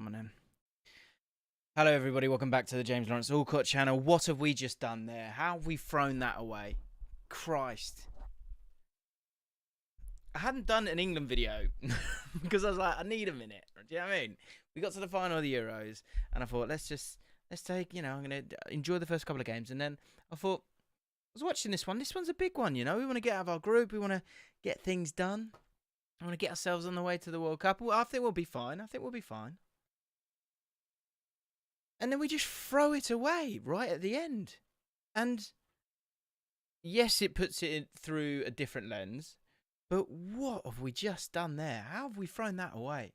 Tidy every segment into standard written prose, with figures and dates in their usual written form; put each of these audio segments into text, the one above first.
Come on in. Hello everybody, welcome back to the James Lawrence Allcott channel. What have we just done there? How have we thrown that away? Christ. I hadn't done an England video because I was like, I need a minute. Do you know what I mean? We got to the final of the Euros and I thought, let's take, I'm going to enjoy the first couple of games. And then I thought, I was watching this one. This one's a big one, We want to get out of our group. We want to get things done. I want to get ourselves on the way to the World Cup. I think we'll be fine. And then we just throw it away right at the end. And yes, it puts it through a different lens. But what have we just done there? How have we thrown that away?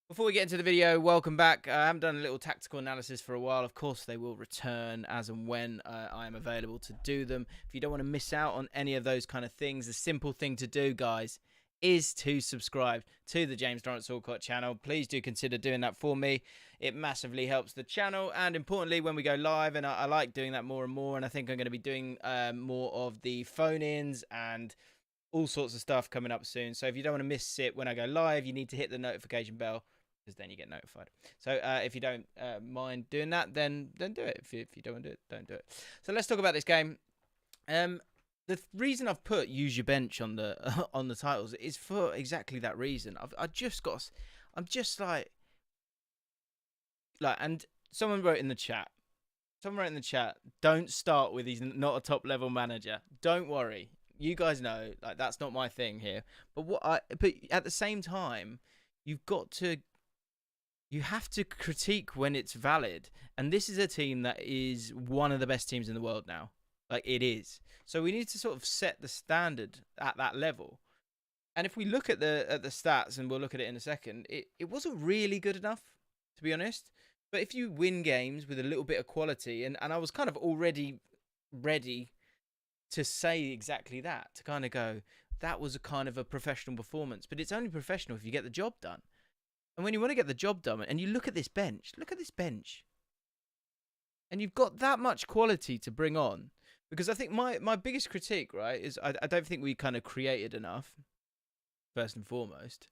Before we get into the video, welcome back. I haven't done a little tactical analysis for a while. Of course, they will return as and when I am available to do them. If you don't want to miss out on any of those kind of things, the simple thing to do, guys, is to subscribe to the James Lawrence Allcott channel. Please do consider doing that for me. It massively helps the channel, and importantly, when we go live, and I like doing that more and more, and I think I'm going to be doing more of the phone-ins and all sorts of stuff coming up soon. So if you don't want to miss it when I go live, you need to hit the notification bell, because then you get notified. So if you don't mind doing that, then do it. If you don't want to do it, don't do it. So let's talk about this game. The reason I've put use your bench on the on the titles is for exactly that reason. I'm just like, and someone wrote in the chat. Don't start with he's not a top level manager. Don't worry, you guys know that's not my thing here. But at the same time, you have to critique when it's valid. And this is a team that is one of the best teams in the world now. It is. So we need to sort of set the standard at that level. And if we look at the stats, and we'll look at it in a second, it wasn't really good enough, to be honest. But if you win games with a little bit of quality, and I was kind of already ready to say exactly that, to kind of go, that was a kind of a professional performance. But it's only professional if you get the job done. And when you want to get the job done, and you look at this bench, and you've got that much quality to bring on. Because I think my biggest critique, right, is I don't think we kind of created enough, first and foremost,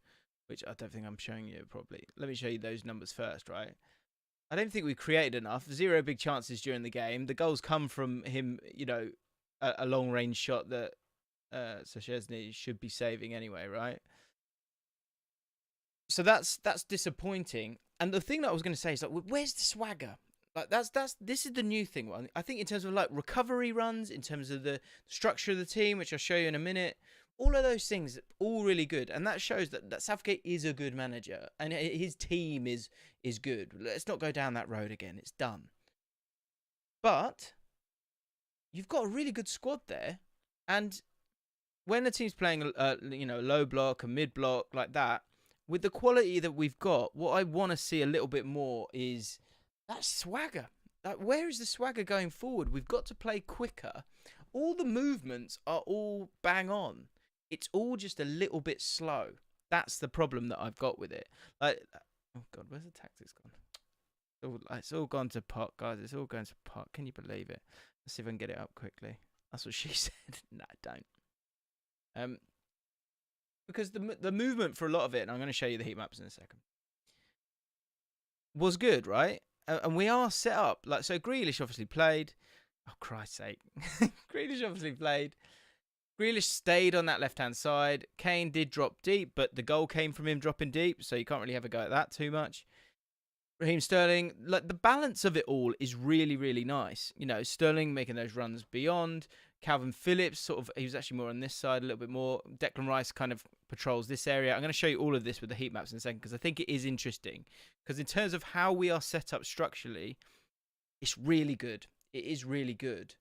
which I don't think I'm showing you probably. Let me show you those numbers first, right? I don't think we created enough. 0 big chances during the game. The goals come from him, a long-range shot that Szczesny should be saving anyway, right? So that's disappointing. And the thing that I was going to say is, where's the swagger? This is the new thing. I think in terms of recovery runs, in terms of the structure of the team, which I'll show you in a minute, all of those things, all really good. And that shows that Southgate is a good manager and his team is good. Let's not go down that road again. It's done. But you've got a really good squad there. And when a team's playing a low block, a mid block like that, with the quality that we've got, what I want to see a little bit more is that swagger. Where is the swagger going forward? We've got to play quicker. All the movements are all bang on. It's all just a little bit slow. That's the problem that I've got with it. Oh God, where's the tactics gone? It's all gone to pot, guys. It's all going to pot. Can you believe it? Let's see if I can get it up quickly. That's what she said. No, don't. Because the movement for a lot of it, and I'm going to show you the heat maps in a second, was good, right? And we are set up. So Grealish obviously played. Oh, Christ's sake. Grealish obviously played. Grealish stayed on that left-hand side. Kane did drop deep, but the goal came from him dropping deep, so you can't really have a go at that too much. Raheem Sterling, the balance of it all is really, really nice. Sterling making those runs beyond. Calvin Phillips, he was actually more on this side a little bit more. Declan Rice kind of patrols this area. I'm going to show you all of this with the heat maps in a second because I think it is interesting. Because in terms of how we are set up structurally, it's really good. It is really good.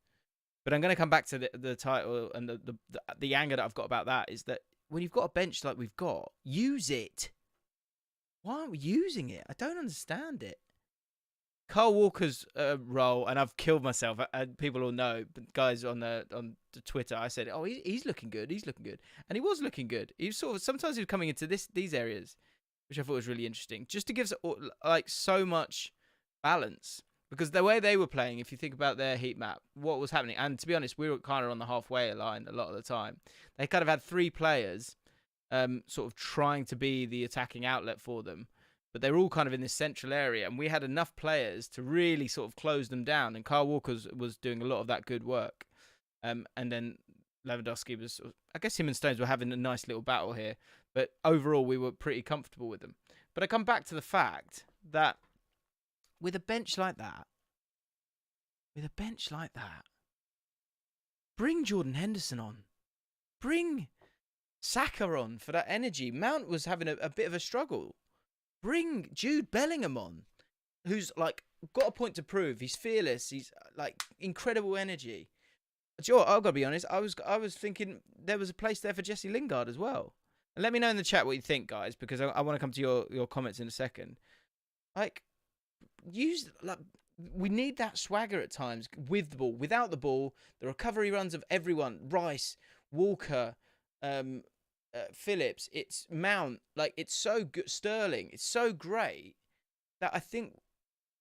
But I'm going to come back to the title, and the anger that I've got about that is that when you've got a bench like we've got, use it. Why aren't we using it? I don't understand it. Carl Walker's role, and I've killed myself. People all know, but guys on the Twitter, I said, "Oh, he's looking good. He's looking good," and he was looking good. He was sometimes he was coming into these areas, which I thought was really interesting, just to give so much balance. Because the way they were playing, if you think about their heat map, what was happening, and to be honest, we were kind of on the halfway line a lot of the time. They kind of had 3 players, sort of trying to be the attacking outlet for them. but they're all kind of in this central area, and we had enough players to really sort of close them down, and Kyle Walker was doing a lot of that good work. And then Lewandowski was, I guess him and Stones were having a nice little battle here, but overall we were pretty comfortable with them. But I come back to the fact that with a bench like that, bring Jordan Henderson on. Bring Saka on for that energy. Mount was having a bit of a struggle. Bring Jude Bellingham on, who's like got a point to prove. He's fearless. He's like incredible energy. Sure, I've got to be honest. I was thinking there was a place there for Jesse Lingard as well. And let me know in the chat what you think, guys, because I want to come to your comments in a second. We need that swagger at times with the ball, without the ball. The recovery runs of everyone, Rice, Walker, Phillips, it's Mount, like it's so good, Sterling, it's so great that I think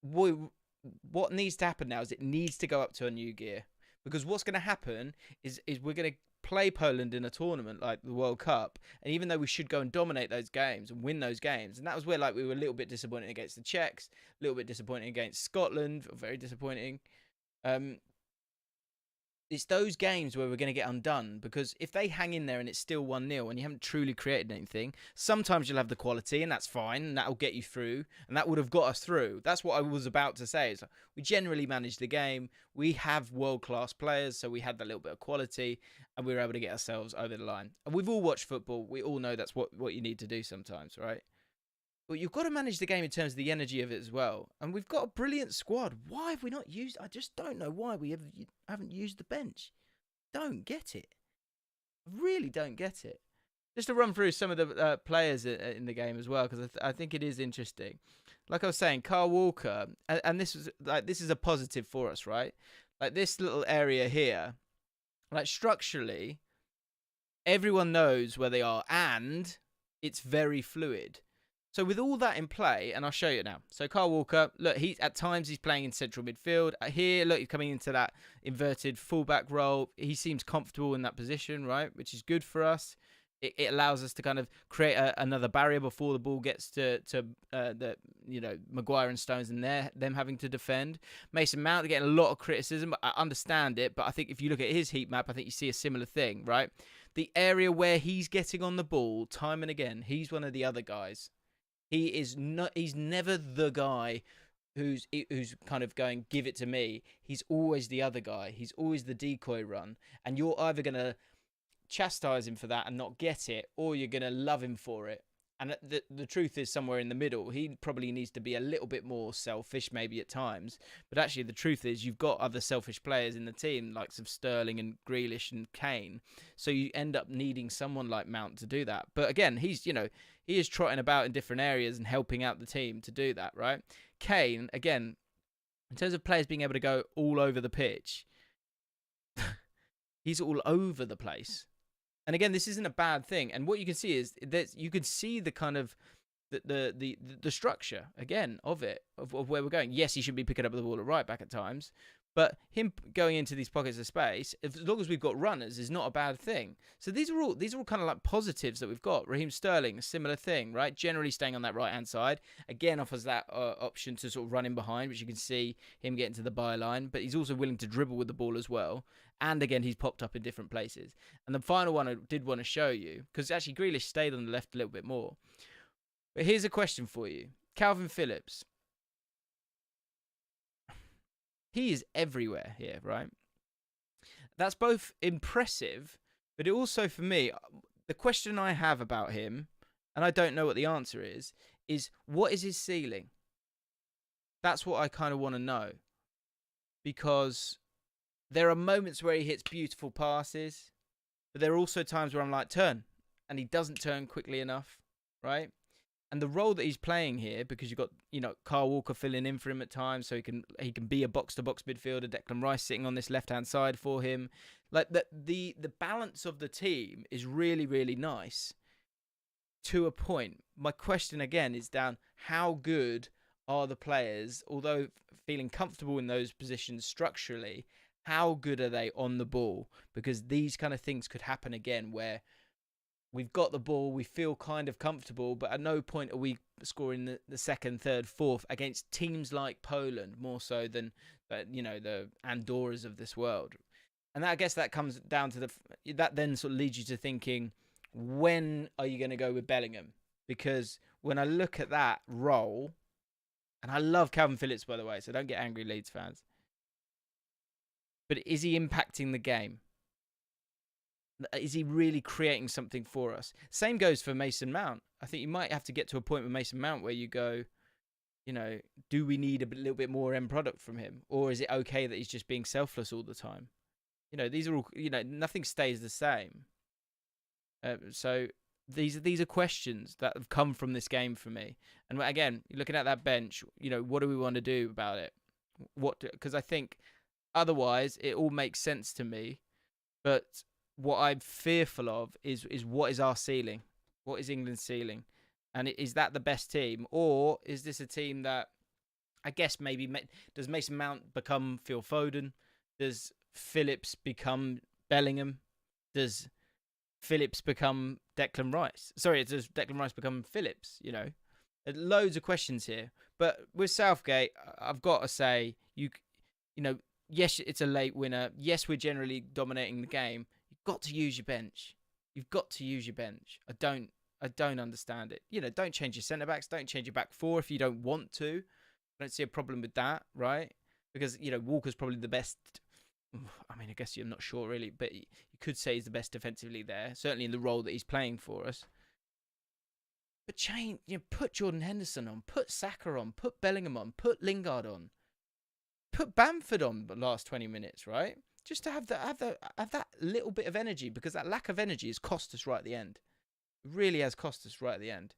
what needs to happen now is it needs to go up to a new gear, because what's going to happen is we're going to play Poland in a tournament like the World Cup, and even though we should go and dominate those games and win those games, and that was where like we were a little bit disappointed against the Czechs, a little bit disappointed against Scotland, very disappointing. It's those games where we're going to get undone, because if they hang in there and it's still 1-0 and you haven't truly created anything, sometimes you'll have the quality and that's fine and that'll get you through, and that would have got us through. That's what I was about to say. Is we generally manage the game. We have world-class players, so we had that little bit of quality and we were able to get ourselves over the line. And we've all watched football. We all know that's what you need to do sometimes, right? But you've got to manage the game in terms of the energy of it as well. And we've got a brilliant squad. Why have we not used... I just don't know why we haven't used the bench. Don't get it. I really don't get it. Just to run through some of the players in the game as well, because I think it is interesting. Like I was saying, Kyle Walker, and this is a positive for us, right? Like this little area here, like structurally, everyone knows where they are, and it's very fluid. So with all that in play, and I'll show you it now. So Kyle Walker, look, at times he's playing in central midfield. Here, look, he's coming into that inverted fullback role. He seems comfortable in that position, right? Which is good for us. It allows us to kind of create another barrier before the ball gets to Maguire and Stones and them having to defend. Mason Mount getting a lot of criticism. I understand it, but I think if you look at his heat map, I think you see a similar thing, right? The area where he's getting on the ball time and again, he's one of the other guys. He's never the guy who's kind of going, give it to me. He's always the other guy. He's always the decoy run. And you're either going to chastise him for that and not get it, or you're going to love him for it. And the truth is somewhere in the middle. He probably needs to be a little bit more selfish maybe at times. But actually the truth is you've got other selfish players in the team, like of Sterling and Grealish and Kane. So you end up needing someone like Mount to do that. But again, he is trotting about in different areas and helping out the team to do that, right? Kane, again, in terms of players being able to go all over the pitch, he's all over the place. And again, this isn't a bad thing. And what you can see is that you can see the kind of the structure again of it, of where we're going. Yes, he should be picking up the ball at right back at times, but him going into these pockets of space, as long as we've got runners, is not a bad thing. So these are all kind of like positives that we've got. Raheem Sterling, a similar thing, right? Generally staying on that right hand side, again offers that option to sort of run in behind, which you can see him getting to the byline. But he's also willing to dribble with the ball as well. And again, he's popped up in different places. And the final one I did want to show you, because actually Grealish stayed on the left a little bit more. But here's a question for you. Calvin Phillips. He is everywhere here, right? That's both impressive, but it also, for me, the question I have about him, and I don't know what the answer is what is his ceiling? That's what I kind of want to know. Because there are moments where he hits beautiful passes, but there are also times where I'm like, turn, and he doesn't turn quickly enough, right? And the role that he's playing here, because you've got, Kyle Walker filling in for him at times, so he can be a box-to-box midfielder, Declan Rice sitting on this left-hand side for him. Like, the balance of the team is really, really nice to a point. My question, again, is down, how good are the players, although feeling comfortable in those positions structurally, how good are they on the ball? Because these kind of things could happen again, where we've got the ball, we feel kind of comfortable, but at no point are we scoring the second, third, fourth against teams like Poland, more so than the Andorras of this world. And I guess that comes down to that then sort of leads you to thinking, when are you going to go with Bellingham? Because when I look at that role, and I love Calvin Phillips, by the way, so don't get angry, Leeds fans. But is he impacting the game? Is he really creating something for us? Same goes for Mason Mount. I think you might have to get to a point with Mason Mount where you go, do we need a little bit more end product from him? Or is it okay that he's just being selfless all the time? These are all, nothing stays the same. So these are questions that have come from this game for me. And again, looking at that bench, what do we want to do about it? Because I think otherwise it all makes sense to me. But what I'm fearful of is what is our ceiling? What is England's ceiling? And is that the best team? Or is this a team that, I guess maybe, does Mason Mount become Phil Foden? Does Phillips become Bellingham? Does Phillips become Declan Rice? Sorry, does Declan Rice become Phillips? Loads of questions here. But with Southgate, I've got to say, yes, it's a late winner. Yes, we're generally dominating the game. You've got to use your bench. You've got to use your bench. I don't understand it. Don't change your centre backs. Don't change your back four if you don't want to. I don't see a problem with that, right? Because Walker's probably the best. I mean, I guess I'm not sure really, but you could say he's the best defensively there, certainly in the role that he's playing for us. But put Jordan Henderson on, put Saka on, put Bellingham on, put Lingard on, put Bamford on the last 20 minutes, right? Just to have that little bit of energy, because that lack of energy has cost us right at the end. It really has cost us right at the end.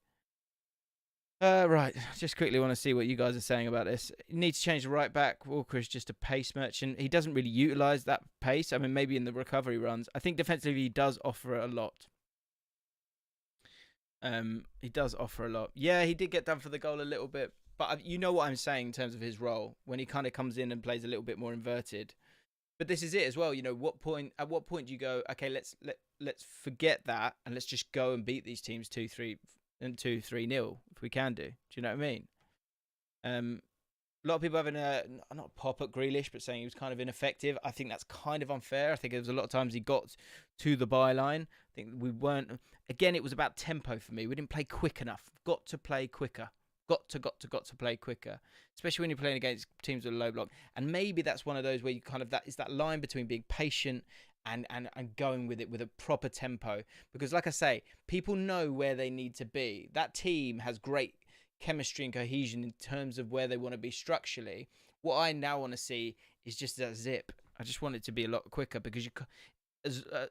Right, just quickly want to see what you guys are saying about this. You need to change the right back. Walker is just a pace merchant. He doesn't really utilise that pace. I mean, maybe in the recovery runs. I think defensively he does offer a lot. He does offer a lot. Yeah, he did get done for the goal a little bit. But you know what I'm saying in terms of his role, when he kind of comes in and plays a little bit more inverted. But this is it as well. At what point do you go, okay, let's forget that and let's just go and beat these teams 2-3 and 2-3-0 if we can do. Do you know what I mean? A lot of people having not a pop at Grealish, but saying he was kind of ineffective. I think that's kind of unfair. I think there was a lot of times he got to the byline. I think we weren't. Again, it was about tempo for me. We didn't play quick enough. Got to play quicker. Got to play quicker, especially when you're playing against teams with a low block. And maybe that's one of those where you kind of that line between being patient and going with it with a proper tempo. Because like I say, people know where they need to be. That team has great chemistry and cohesion in terms of where they want to be structurally. What I now want to see is just that zip. I just want it to be a lot quicker, because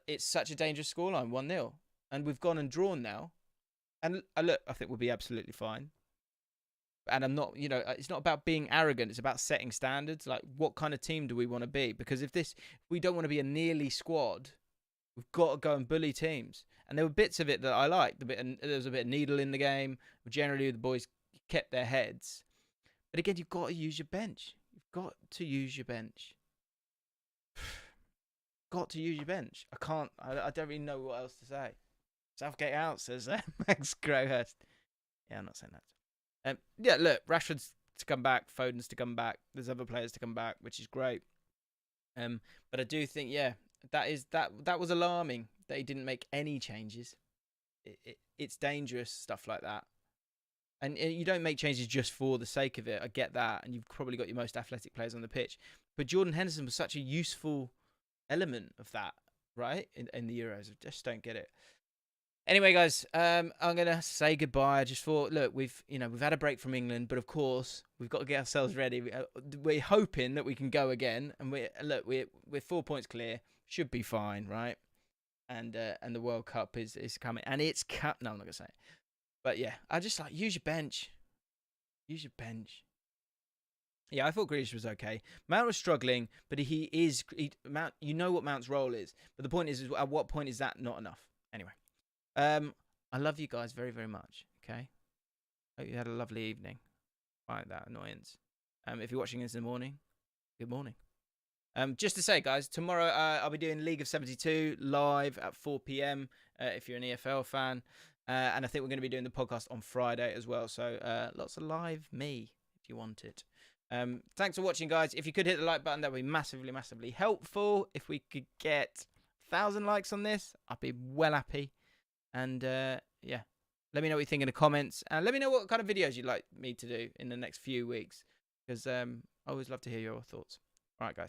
it's such a dangerous scoreline, 1-0. And we've gone and drawn now. And look, I think we'll be absolutely fine. And I'm not, it's not about being arrogant. It's about setting standards. Like, what kind of team do we want to be? Because if we don't want to be a nearly squad, we've got to go and bully teams. And there were bits of it that I liked. There was a bit of needle in the game. Generally, the boys kept their heads. But again, you've got to use your bench. You've got to use your bench. Got to use your bench. I don't really know what else to say. Southgate out, says Max Crowhurst. Yeah, I'm not saying that. Yeah, look, Rashford's to come back, Foden's to come back. There's other players to come back, which is great. But I do think, that was alarming that he didn't make any changes. It's dangerous, stuff like that. And you don't make changes just for the sake of it. I get that, and you've probably got your most athletic players on the pitch. But Jordan Henderson was such a useful element of that, right? In the Euros, I just don't get it. Anyway, guys, I'm gonna say goodbye. I just thought, look, we've had a break from England, but of course we've got to get ourselves ready. We're hoping that we can go again, and we're 4 points clear. Should be fine, right? And the World Cup is coming, and it's cut. No, I'm not gonna say it. But yeah, I just use your bench. Use your bench. Yeah, I thought Grealish was okay. Mount was struggling, but Mount. You know what Mount's role is, but the point is at what point is that not enough? Anyway. I love you guys very, very much. Okay. Hope you had a lovely evening. Find that annoyance. If you're watching this in the morning, good morning. Just to say, guys, tomorrow I'll be doing League of 72 live at 4 p.m. if you're an EFL fan. And I think we're going to be doing the podcast on Friday as well. So lots of live me if you want it. Thanks for watching, guys. If you could hit the like button, that would be massively, massively helpful. If we could get 1,000 likes on this, I'd be well happy. And yeah, let me know what you think in the comments. And let me know what kind of videos you'd like me to do in the next few weeks. Because I always love to hear your thoughts. All right, guys.